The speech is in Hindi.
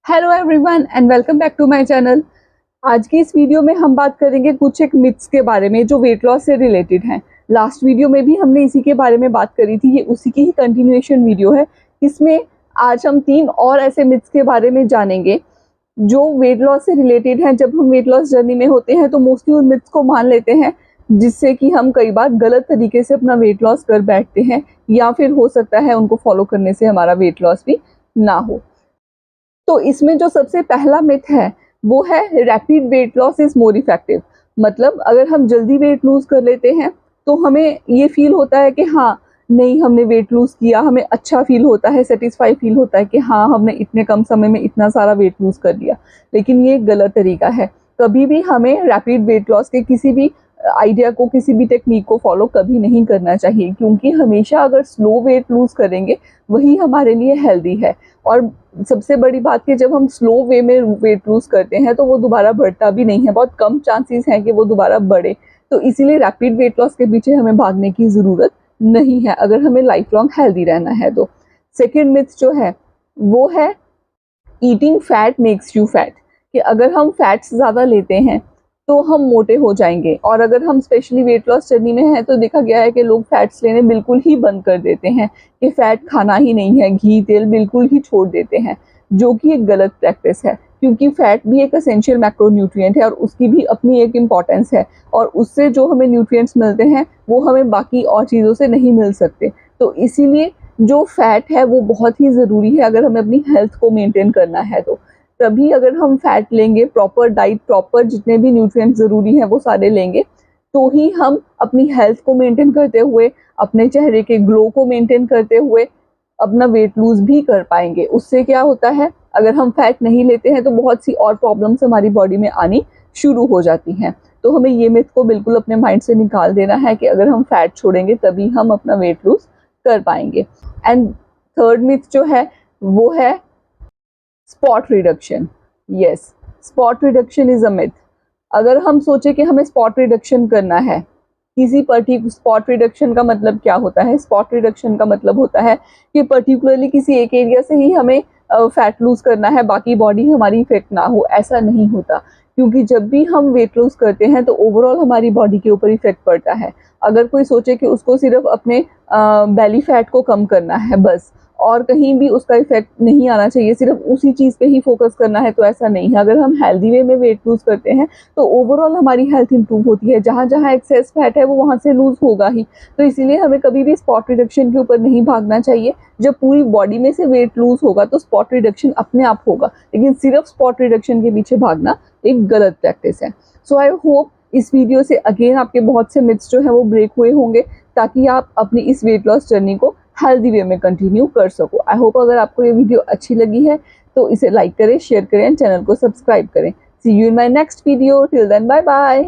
Hello everyone and welcome back to my channel. आज की इस वीडियो में हम बात करेंगे कुछ एक मिथ्स के बारे में जो वेट लॉस से रिलेटेड हैं। लास्ट वीडियो में भी हमने इसी के बारे में बात करी थी, ये उसी की ही कंटिन्यूएशन वीडियो है। इसमें आज हम 3 और ऐसे मिथ्स के बारे में जानेंगे जो वेट लॉस से रिलेटेड हैं। जब हम वेट लॉस जर्नी में होते हैं तो मोस्टली उन मिथ्स को मान लेते हैं, जिससे कि हम कई बार गलत तरीके से अपना वेट लॉस कर बैठते हैं, या फिर हो सकता है उनको फॉलो करने से हमारा वेट लॉस भी ना हो। तो इसमें जो सबसे पहला मिथ है वो है rapid weight loss is more effective. मतलब अगर हम जल्दी वेट लूज कर लेते हैं तो हमें ये फील होता है कि हाँ नहीं, हमने वेट लूज किया, हमें अच्छा फील होता है, सेटिस्फाई फील होता है कि हाँ हमने इतने कम समय में इतना सारा वेट लूज कर लिया। लेकिन ये गलत तरीका है। कभी भी हमें रैपिड वेट लॉस के किसी भी आइडिया को, किसी भी टेक्निक को फॉलो कभी नहीं करना चाहिए, क्योंकि हमेशा अगर स्लो वेट लूज करेंगे वही हमारे लिए हेल्दी है। और सबसे बड़ी बात कि जब हम स्लो वे में वेट लूज करते हैं तो वो दोबारा बढ़ता भी नहीं है, बहुत कम चांसेस हैं कि वो दोबारा बढ़े। तो इसीलिए रैपिड वेट लॉस के पीछे हमें भागने की ज़रूरत नहीं है अगर हमें लाइफ लॉन्ग हेल्दी रहना है तो। सेकेंड मिथ जो है वो है eating fat makes you fat, कि अगर हम फैट्स ज़्यादा लेते हैं तो हम मोटे हो जाएंगे। और अगर हम स्पेशली वेट लॉस जर्नी में हैं तो देखा गया है कि लोग फैट्स लेने बिल्कुल ही बंद कर देते हैं, कि फैट खाना ही नहीं है, घी तेल बिल्कुल ही छोड़ देते हैं, जो कि एक गलत प्रैक्टिस है। क्योंकि फैट भी एक एसेंशियल मैक्रोन्यूट्रिएंट है और उसकी भी अपनी एक इम्पॉर्टेंस है, और उससे जो हमें न्यूट्रिएंट्स मिलते हैं वो हमें बाकी और चीज़ों से नहीं मिल सकते। तो इसीलिए जो फैट है वो बहुत ही ज़रूरी है अगर हमें अपनी हेल्थ को मेंटेन करना है तो। तभी अगर हम फैट लेंगे, प्रॉपर डाइट, प्रॉपर जितने भी न्यूट्रिएंट्स ज़रूरी हैं वो सारे लेंगे, तो ही हम अपनी हेल्थ को मेंटेन करते हुए, अपने चेहरे के ग्लो को मेंटेन करते हुए अपना वेट लूज भी कर पाएंगे। उससे क्या होता है, अगर हम फैट नहीं लेते हैं तो बहुत सी और प्रॉब्लम्स हमारी बॉडी में आनी शुरू हो जाती हैं। तो हमें ये मिथ को बिल्कुल अपने माइंड से निकाल देना है कि अगर हम फैट छोड़ेंगे तभी हम अपना वेट लूज कर पाएंगे। एंड थर्ड मिथ जो है वो है spot reduction. Yes, spot reduction is a myth. अगर हम सोचे कि हमें स्पॉट रिडक्शन करना है, किसी पर्टिकुलर स्पॉट रिडक्शन का मतलब क्या होता है? स्पॉट रिडक्शन का मतलब होता है कि पर्टिकुलरली किसी एक एरिया से ही हमें फैट लूज करना है, बाकी बॉडी हमारी इफेक्ट ना हो। ऐसा नहीं होता, क्योंकि जब भी हम वेट लूज करते हैं तो ओवरऑल हमारी बॉडी के ऊपर इफेक्ट पड़ता है। अगर कोई सोचे कि उसको सिर्फ अपने बेली फैट को कम करना है बस, और कहीं भी उसका इफेक्ट नहीं आना चाहिए, सिर्फ उसी चीज़ पे ही फोकस करना है, तो ऐसा नहीं है। अगर हम हेल्दी वे में वेट लूज करते हैं तो ओवरऑल हमारी हेल्थ इंप्रूव होती है। जहाँ जहाँ एक्सेस फैट है वो वहाँ से लूज होगा ही। तो इसीलिए हमें कभी भी स्पॉट रिडक्शन के ऊपर नहीं भागना चाहिए। जब पूरी बॉडी में से वेट लूज होगा तो स्पॉट रिडक्शन अपने आप होगा, लेकिन सिर्फ स्पॉट रिडक्शन के पीछे भागना एक गलत प्रैक्टिस है। सो आई होप इस वीडियो से अगेन आपके बहुत से मिथ्स जो है वो ब्रेक हुए होंगे, ताकि आप अपनी इस वेट लॉस जर्नी को हेल्दी वे में कंटिन्यू कर सको। आई होप अगर आपको ये वीडियो अच्छी लगी है तो इसे लाइक करें, शेयर करें, चैनल को सब्सक्राइब करें। See you in my next video. Till then, bye bye.